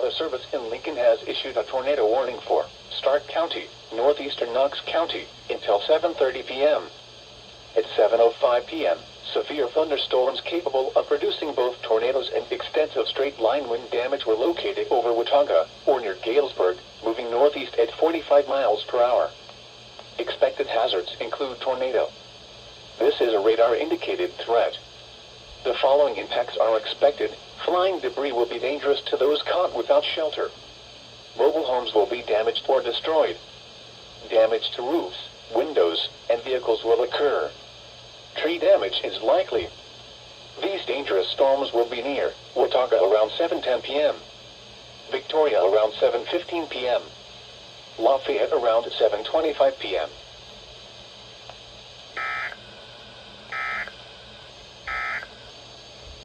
Weather Service in Lincoln has issued a tornado warning for Stark County, northeastern Knox County, until 7:30 p.m. At 7:05 p.m., severe thunderstorms capable of producing both tornadoes and extensive straight-line wind damage were located over Watauga, or near Galesburg, moving northeast at 45 miles per hour. Expected hazards include tornado. This is a radar-indicated threat. The following impacts are expected. Flying debris will be dangerous to those caught without shelter. Mobile homes will be damaged or destroyed. Damage to roofs, windows, and vehicles will occur. Tree damage is likely. These dangerous storms will be near Watauga around 7:10 p.m. Victoria around 7:15 p.m. Lafayette around 7:25 p.m.